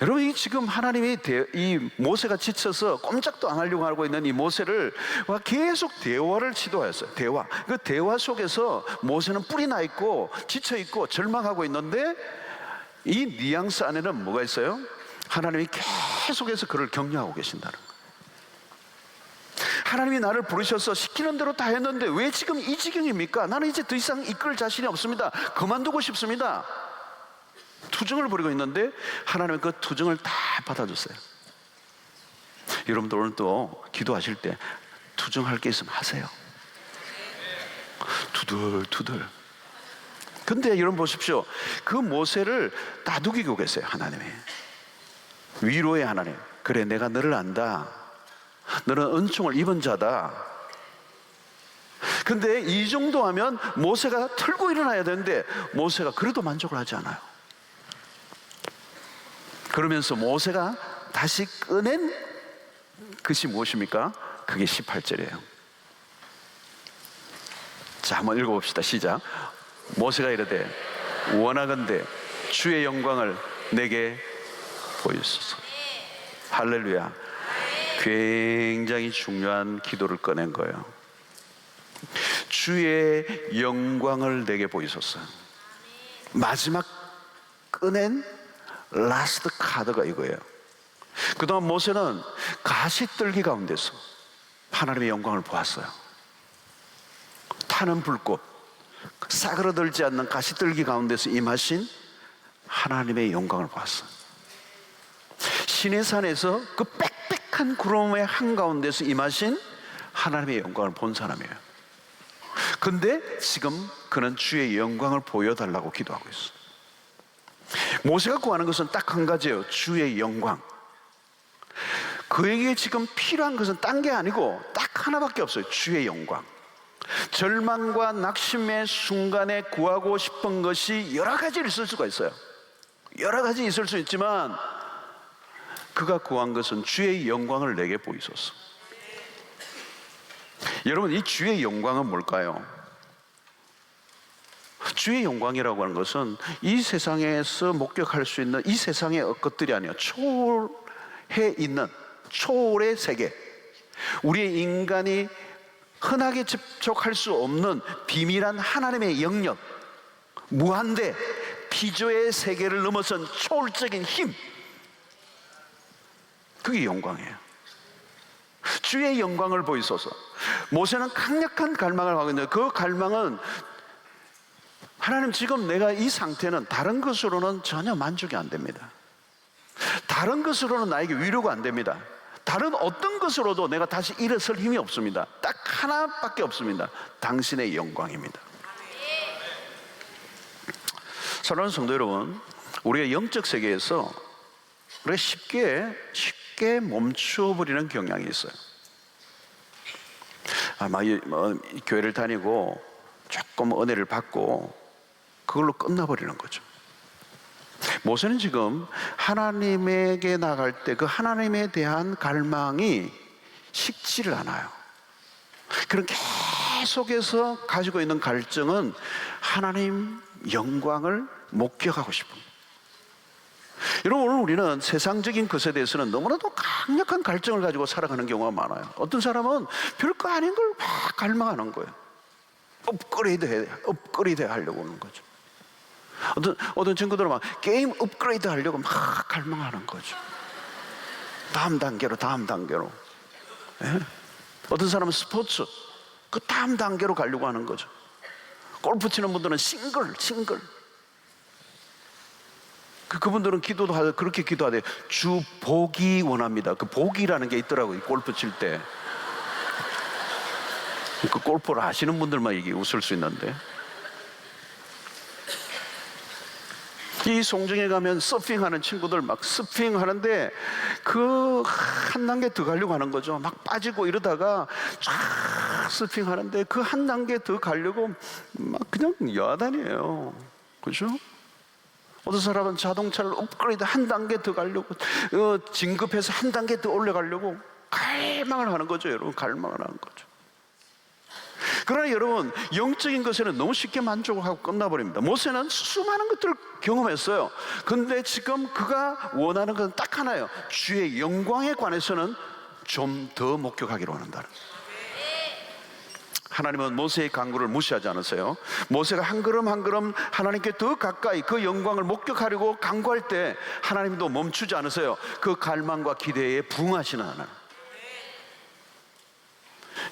여러분, 이 지금 하나님이 이 모세가 지쳐서 꼼짝도 안 하려고 하고 있는 이 모세를 계속 대화를 시도하였어요. 대화. 그 대화 속에서 모세는 뿔이 나 있고 지쳐 있고 절망하고 있는데 이 뉘앙스 안에는 뭐가 있어요? 하나님이 계속해서 그를 격려하고 계신다는 거예요. 하나님이 나를 부르셔서 시키는 대로 다 했는데 왜 지금 이 지경입니까? 나는 이제 더 이상 이끌 자신이 없습니다. 그만두고 싶습니다. 투정을 벌이고 있는데 하나님은 그 투정을 다 받아줬어요. 여러분들 오늘 또 기도하실 때 투정할 게 있으면 하세요. 투덜투덜. 근데 여러분 보십시오. 그 모세를 다독이고 계세요. 하나님이 위로의 하나님. 그래, 내가 너를 안다. 너는 은총을 입은 자다. 근데 이 정도 하면 모세가 털고 일어나야 되는데 모세가 그래도 만족을 하지 않아요. 그러면서 모세가 다시 꺼낸 것이 무엇입니까? 그게 18절이에요. 자, 한번 읽어봅시다. 시작. 모세가 이르되 원하건대 주의 영광을 내게 보여주소서. 할렐루야. 굉장히 중요한 기도를 꺼낸 거예요. 주의 영광을 내게 보이소서. 마지막 꺼낸 라스트 카드가 이거예요. 그동안 모세는 가시떨기 가운데서 하나님의 영광을 보았어요. 타는 불꽃, 싸그러들지 않는 가시떨기 가운데서 임하신 하나님의 영광을 보았어요. 시내산에서 그 빽빽한 구름의 한가운데서 임하신 하나님의 영광을 본 사람이에요. 근데 지금 그는 주의 영광을 보여달라고 기도하고 있어요. 모세가 구하는 것은 딱 한 가지예요. 주의 영광. 그에게 지금 필요한 것은 딴 게 아니고 딱 하나밖에 없어요. 주의 영광. 절망과 낙심의 순간에 구하고 싶은 것이 여러 가지 있을 수가 있어요. 여러 가지 있을 수 있지만 그가 구한 것은 주의 영광을 내게 보이소서. 여러분, 이 주의 영광은 뭘까요? 주의 영광이라고 하는 것은 이 세상에서 목격할 수 있는 이 세상의 것들이 아니에요. 초월해 있는 초월의 세계, 우리의 인간이 흔하게 접촉할 수 없는 비밀한 하나님의 영역, 무한대 피조의 세계를 넘어선 초월적인 힘, 그게 영광이에요. 주의 영광을 보이소서. 모세는 강력한 갈망을 하고 있는데 그 갈망은 하나님, 지금 내가 이 상태는 다른 것으로는 전혀 만족이 안 됩니다. 다른 것으로는 나에게 위로가 안 됩니다. 다른 어떤 것으로도 내가 다시 일어설 힘이 없습니다. 딱 하나밖에 없습니다. 당신의 영광입니다. 사랑하는 성도 여러분, 우리가 영적 세계에서 우리가 쉽게 멈춰버리는 경향이 있어요. 교회를 다니고 조금 은혜를 받고 그걸로 끝나버리는 거죠. 모세는 지금 하나님에게 나갈 때 그 하나님에 대한 갈망이 식지를 않아요. 그런 계속해서 가지고 있는 갈증은 하나님 영광을 목격하고 싶은. 여러분, 오늘 우리는 세상적인 것에 대해서는 너무나도 강력한 갈증을 가지고 살아가는 경우가 많아요. 어떤 사람은 별거 아닌 걸 막 갈망하는 거예요. 업그레이드 하려고 하는 거죠. 어떤 친구들은 막 게임 업그레이드 하려고 막 갈망하는 거죠. 다음 단계로. 예? 어떤 사람은 스포츠, 그 다음 단계로 가려고 하는 거죠. 골프 치는 분들은 싱글. 그분들은 기도도 하고 그렇게 기도하대요. 주 복이 원합니다. 그 복이라는 게 있더라고요. 골프 칠 때. 그 골프를 아시는 분들만 이게 웃을 수 있는데, 이 송정에 가면 서핑하는 친구들 막 서핑하는데 그 한 단계 더 가려고 하는 거죠. 막 빠지고 이러다가 쫙 서핑하는데 그 한 단계 더 가려고 막 그냥 야단이에요. 그렇죠? 어떤 사람은 자동차를 업그레이드 한 단계 더 가려고, 진급해서 한 단계 더 올라가려고 갈망을 하는 거죠. 여러분, 갈망을 하는 거죠. 그러나 여러분, 영적인 것에는 너무 쉽게 만족을 하고 끝나버립니다. 모세는 수많은 것들을 경험했어요. 근데 지금 그가 원하는 것은 딱 하나예요. 주의 영광에 관해서는 좀 더 목격하기로 한다는. 하나님은 모세의 간구를 무시하지 않으세요. 모세가 한 걸음 한 걸음 하나님께 더 가까이 그 영광을 목격하려고 간구할 때 하나님도 멈추지 않으세요. 그 갈망과 기대에 부응하시는 하나님.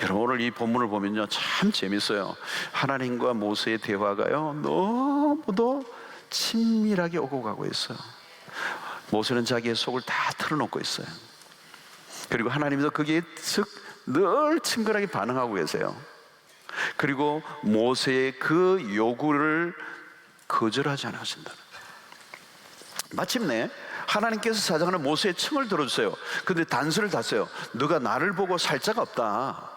여러분, 오늘 이 본문을 보면요, 참 재밌어요. 하나님과 모세의 대화가요, 너무도 친밀하게 오고 가고 있어요. 모세는 자기의 속을 다 털어놓고 있어요. 그리고 하나님도 거기에 늘 친근하게 반응하고 계세요. 그리고 모세의 그 요구를 거절하지 않으신다. 마침내 하나님께서 사장하는 모세의 청을 들어주세요. 근데 단서를 das어요. 너가 나를 보고 살 자가 없다.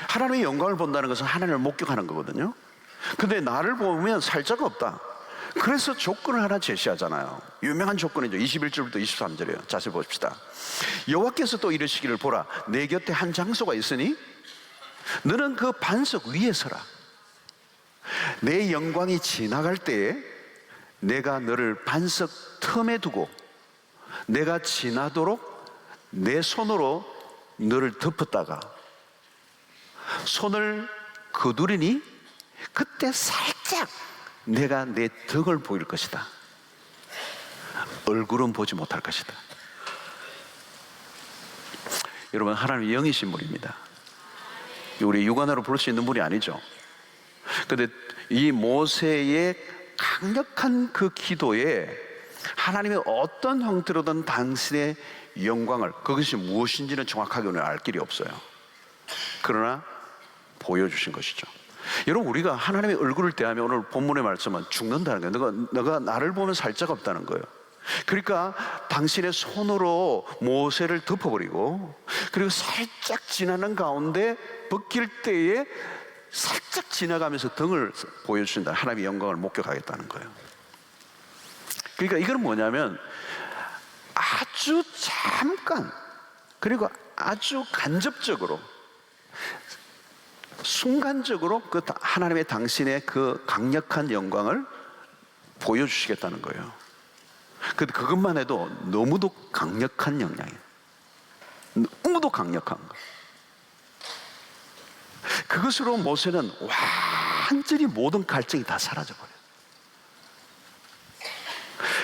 하나님의 영광을 본다는 것은 하나님을 목격하는 거거든요. 근데 나를 보면 살 자가 없다. 그래서 조건을 하나 제시하잖아요. 유명한 조건이죠. 21절부터 23절이에요. 자세히 봅시다. 여호와께서 또 이르시기를, 보라, 내 곁에 한 장소가 있으니 너는 그 반석 위에 서라. 내 영광이 지나갈 때에 내가 너를 반석 틈에 두고 내가 지나도록 내 손으로 너를 덮었다가 손을 거두리니 그때 살짝 내가 내 덕을 보일 것이다. 얼굴은 보지 못할 것이다. 여러분, 하나님의 영이신 분입니다. 우리 육안으로 볼 수 있는 분이 아니죠. 그런데 이 모세의 강력한 그 기도에 하나님의 어떤 형태로든 당신의 영광을, 그것이 무엇인지는 정확하게 오늘 알 길이 없어요. 그러나 보여주신 것이죠. 여러분, 우리가 하나님의 얼굴을 대하면 오늘 본문의 말씀은 죽는다는 거예요. 너가 나를 보면 살짝 없다는 거예요. 그러니까 당신의 손으로 모세를 덮어버리고, 그리고 살짝 지나는 가운데 벗길 때에 살짝 지나가면서 등을 보여주신다. 하나님의 영광을 목격하겠다는 거예요. 그러니까 이건 뭐냐면 아주 잠깐, 그리고 아주 간접적으로, 순간적으로 그 하나님의 당신의 그 강력한 영광을 보여주시겠다는 거예요. 근데 그것만 해도 너무도 강력한 영향이에요. 너무도 강력한 거. 그것으로 모세는 완전히 모든 갈증이 다 사라져버려요.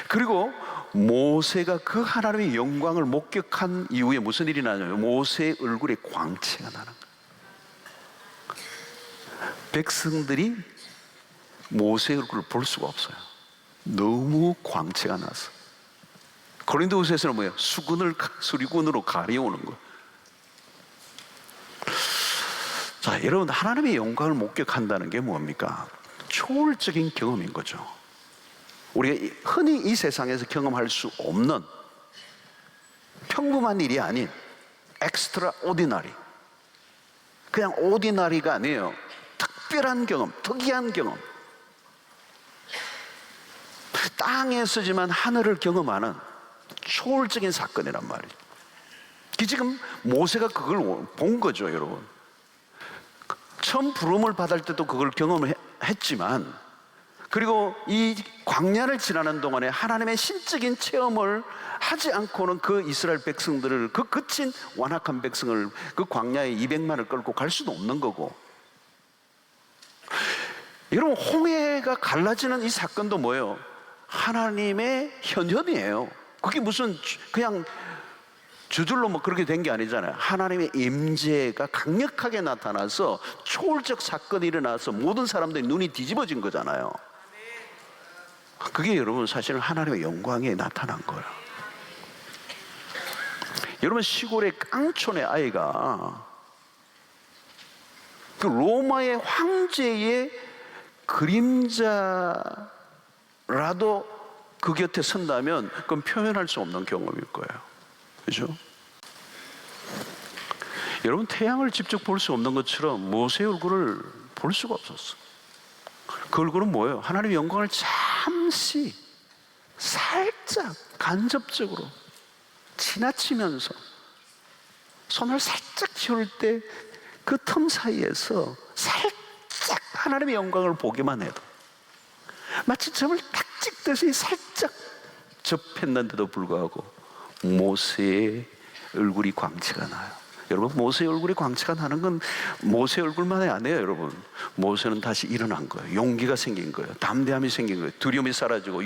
그리고 모세가 그 하나님의 영광을 목격한 이후에 무슨 일이 나냐면 모세의 얼굴에 광채가 나는 거예요. 백성들이 모세의 얼굴을 볼 수가 없어요. 너무 광채가 나서. 고린도후서에서는 뭐예요? 수리군으로 가려오는 거예요. 자, 여러분, 하나님의 영광을 목격한다는 게 뭡니까? 초월적인 경험인 거죠. 우리가 흔히 이 세상에서 경험할 수 없는 평범한 일이 아닌 엑스트라 오디나리, 그냥 오디나리가 아니에요. 특별한 경험, 특이한 경험. 땅에서지만 하늘을 경험하는 초월적인 사건이란 말이에요. 지금 모세가 그걸 본 거죠, 여러분. 처음 부름을 받을 때도 그걸 경험했지만, 그리고 이 광야를 지나는 동안에 하나님의 신적인 체험을 하지 않고는 그 이스라엘 백성들을, 그 거친 완악한 백성을 그 광야에 200만을 끌고 갈 수도 없는 거고. 여러분, 홍해가 갈라지는 이 사건도 뭐예요? 하나님의 현현이에요. 그게 무슨 그냥 저절로 뭐 그렇게 된 게 아니잖아요. 하나님의 임재가 강력하게 나타나서 초월적 사건이 일어나서 모든 사람들이 눈이 뒤집어진 거잖아요. 그게 여러분 사실은 하나님의 영광에 나타난 거예요. 여러분, 시골의 깡촌의 아이가 그 로마의 황제의 그림자라도 그 곁에 선다면 그건 표현할 수 없는 경험일 거예요. 그렇죠? 여러분, 태양을 직접 볼 수 없는 것처럼 모세의 얼굴을 볼 수가 없었어. 그 얼굴은 뭐예요? 하나님의 영광을 잠시, 살짝, 간접적으로 지나치면서 손을 살짝 쥐을 때 그 틈 사이에서 살짝 하나님의 영광을 보기만 해도 마치 점을 딱 찍듯이 살짝 접했는데도 불구하고 모세의 얼굴이 광채가 나요. 여러분, 모세의 얼굴이 광채가 나는 건 모세의 얼굴만이 아니에요. 여러분, 모세는 다시 일어난 거예요. 용기가 생긴 거예요. 담대함이 생긴 거예요. 두려움이 사라지고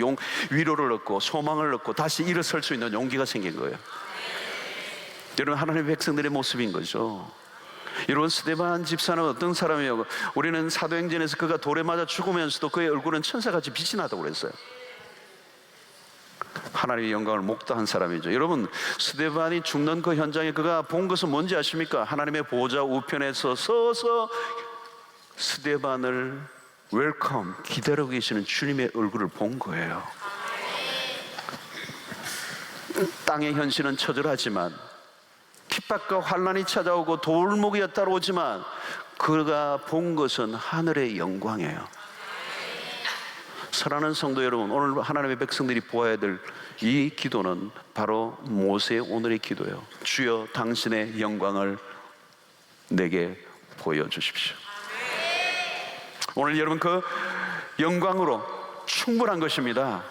위로를 얻고 소망을 얻고 다시 일어설 수 있는 용기가 생긴 거예요. 여러분, 하나님의 백성들의 모습인 거죠. 여러분, 스데반 집사는 어떤 사람이에요? 우리는 사도행전에서 그가 돌에 맞아 죽으면서도 그의 얼굴은 천사같이 빛이 나다고 그랬어요. 하나님의 영광을 목도한 사람이죠. 여러분, 스데반이 죽는 그 현장에 그가 본 것은 뭔지 아십니까? 하나님의 보좌 우편에 서서 스데반을 웰컴, 기다리고 계시는 주님의 얼굴을 본 거예요. 땅의 현실은 처절하지만, 핍박과 환난이 찾아오고 돌무기가 따라오지만 그가 본 것은 하늘의 영광이에요. 사랑하는 성도 여러분, 오늘 하나님의 백성들이 보아야 될 이 기도는 바로 모세의 오늘의 기도예요. 주여, 당신의 영광을 내게 보여주십시오. 오늘 여러분, 그 영광으로 충분한 것입니다.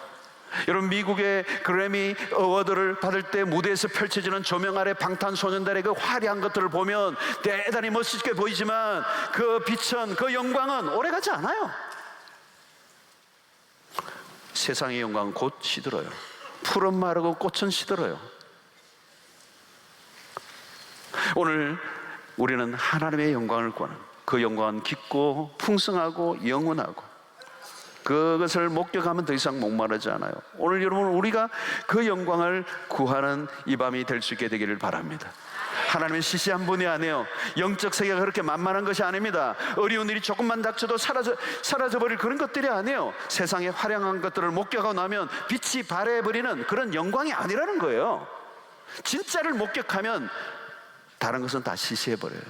여러분, 미국의 그래미 어워드를 받을 때 무대에서 펼쳐지는 조명 아래 방탄소년단의 그 화려한 것들을 보면 대단히 멋있게 보이지만 그 빛은, 그 영광은 오래가지 않아요. 세상의 영광은 곧 시들어요. 풀은 마르고 꽃은 시들어요. 오늘 우리는 하나님의 영광을 구하는, 그 영광은 깊고 풍성하고 영원하고 그것을 목격하면 더 이상 목마르지 않아요. 오늘 여러분, 우리가 그 영광을 구하는 이 밤이 될 수 있게 되기를 바랍니다. 하나님의 시시한 분이 아니에요. 영적 세계가 그렇게 만만한 것이 아닙니다. 어려운 일이 조금만 닥쳐도 사라져버릴 그런 것들이 아니에요. 세상의 화려한 것들을 목격하고 나면 빛이 발해버리는 그런 영광이 아니라는 거예요. 진짜를 목격하면 다른 것은 다 시시해버려요.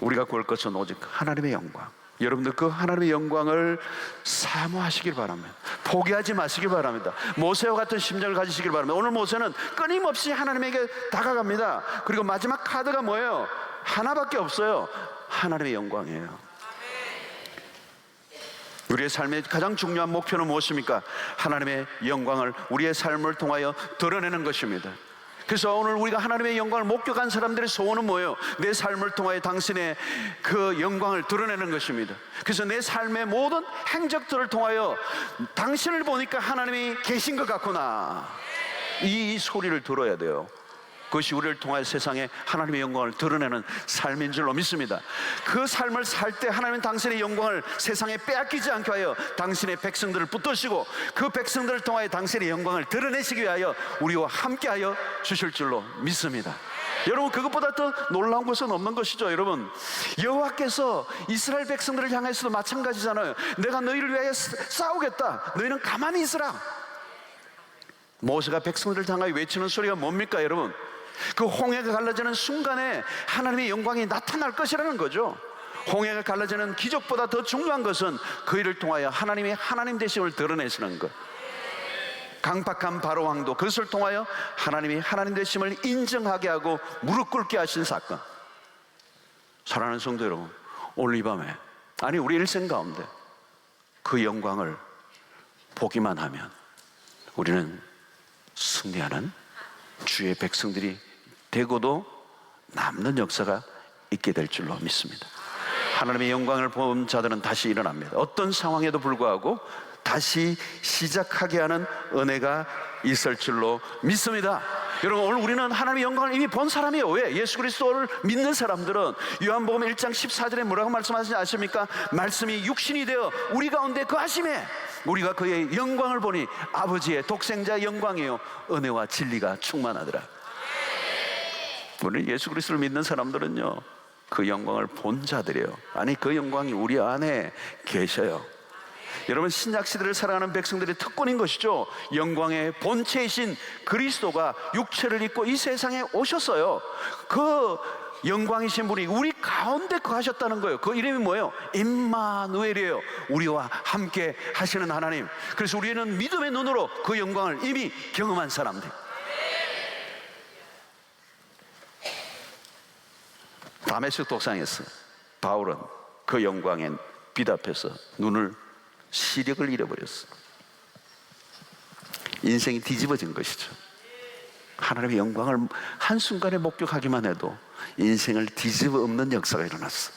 우리가 구할 것은 오직 하나님의 영광. 여러분들 그 하나님의 영광을 사모하시길 바랍니다. 포기하지 마시길 바랍니다. 모세와 같은 심정을 가지시길 바랍니다. 오늘 모세는 끊임없이 하나님에게 다가갑니다. 그리고 마지막 카드가 뭐예요? 하나밖에 없어요. 하나님의 영광이에요. 우리의 삶의 가장 중요한 목표는 무엇입니까? 하나님의 영광을 우리의 삶을 통하여 드러내는 것입니다. 그래서 오늘 우리가 하나님의 영광을 목격한 사람들의 소원은 뭐예요? 내 삶을 통하여 당신의 그 영광을 드러내는 것입니다. 그래서 내 삶의 모든 행적들을 통하여 당신을 보니까 하나님이 계신 것 같구나, 이 소리를 들어야 돼요. 그것이 우리를 통하여 세상에 하나님의 영광을 드러내는 삶인 줄로 믿습니다. 그 삶을 살 때 하나님은 당신의 영광을 세상에 빼앗기지 않게 하여 당신의 백성들을 붙드시고 그 백성들을 통하여 당신의 영광을 드러내시기 위하여 우리와 함께하여 주실 줄로 믿습니다. 여러분, 그것보다 더 놀라운 것은 없는 것이죠. 여러분, 여호와께서 이스라엘 백성들을 향해서도 마찬가지잖아요. 내가 너희를 위하여 싸우겠다, 너희는 가만히 있으라. 모세가 백성들을 향하여 외치는 소리가 뭡니까 여러분? 그 홍해가 갈라지는 순간에 하나님의 영광이 나타날 것이라는 거죠. 홍해가 갈라지는 기적보다 더 중요한 것은 그 일을 통하여 하나님이 하나님 되심을 드러내시는 것. 강팍한 바로 왕도 그것을 통하여 하나님이 하나님 되심을 인정하게 하고 무릎 꿇게 하신 사건. 사랑하는 성도 여러분, 오늘 이 밤에, 아니 우리 일생 가운데 그 영광을 보기만 하면 우리는 승리하는 주의 백성들이 되고도 남는 역사가 있게 될 줄로 믿습니다. 하나님의 영광을 본 자들은 다시 일어납니다. 어떤 상황에도 불구하고 다시 시작하게 하는 은혜가 있을 줄로 믿습니다. 여러분, 오늘 우리는 하나님의 영광을 이미 본 사람이에요. 왜? 예수 그리스도를 믿는 사람들은 요한복음 1장 14절에 뭐라고 말씀하시는지 아십니까? 말씀이 육신이 되어 우리 가운데 거하심에 우리가 그의 영광을 보니 아버지의 독생자 영광이요 은혜와 진리가 충만하더라. 우리 예수 그리스도를 믿는 사람들은요, 그 영광을 본 자들이에요. 아니, 그 영광이 우리 안에 계셔요. 여러분, 신약 시대를 살아가는 백성들의 특권인 것이죠. 영광의 본체이신 그리스도가 육체를 입고 이 세상에 오셨어요. 그 영광이신 분이 우리 가운데 거하셨다는 거예요. 그 이름이 뭐예요? 임마누엘이에요. 우리와 함께 하시는 하나님. 그래서 우리는 믿음의 눈으로 그 영광을 이미 경험한 사람들. 다메섹 독상에서 바울은 그 영광의 빛 앞에서 눈을, 시력을 잃어버렸어. 인생이 뒤집어진 것이죠. 하나님의 영광을 한순간에 목격하기만 해도 인생을 뒤집어 엎는 역사가 일어났어.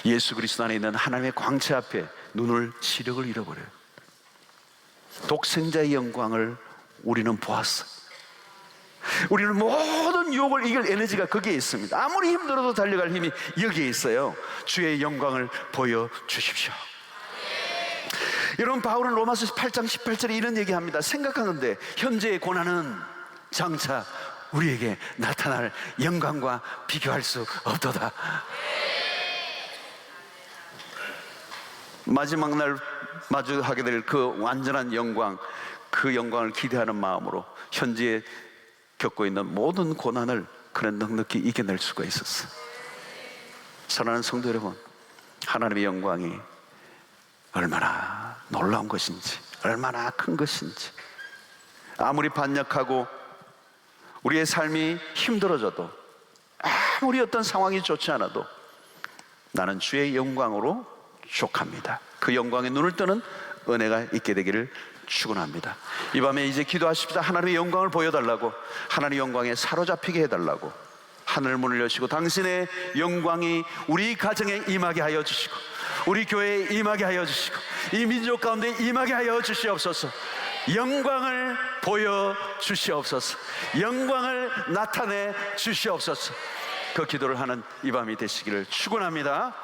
예수 그리스도 안에 있는 하나님의 광채 앞에 눈을, 시력을 잃어버려요. 독생자의 영광을 우리는 보았어. 우리는 모든 유혹을 이길 에너지가 거기에 있습니다. 아무리 힘들어도 달려갈 힘이 여기에 있어요. 주의 영광을 보여주십시오. 여러분, 바울은 로마서 8장 18절에 이런 얘기합니다. 생각하는데 현재의 고난은 장차 우리에게 나타날 영광과 비교할 수 없도다. 마지막 날 마주하게 될 그 완전한 영광, 그 영광을 기대하는 마음으로 현재에 겪고 있는 모든 고난을 그는 넉넉히 이겨낼 수가 있었어. 사랑하는 성도 여러분, 하나님의 영광이 얼마나 놀라운 것인지, 얼마나 큰 것인지, 아무리 반역하고 우리의 삶이 힘들어져도, 아무리 어떤 상황이 좋지 않아도 나는 주의 영광으로 족합니다. 그 영광에 눈을 뜨는 은혜가 있게 되기를 축원합니다. 이 밤에 이제 기도하십시다. 하나님의 영광을 보여달라고, 하나님의 영광에 사로잡히게 해달라고. 하늘 문을 여시고 당신의 영광이 우리 가정에 임하게 하여 주시고, 우리 교회에 임하게 하여 주시고, 이 민족 가운데 임하게 하여 주시옵소서. 영광을 보여 주시옵소서. 영광을 나타내 주시옵소서. 그 기도를 하는 이 밤이 되시기를 축원합니다.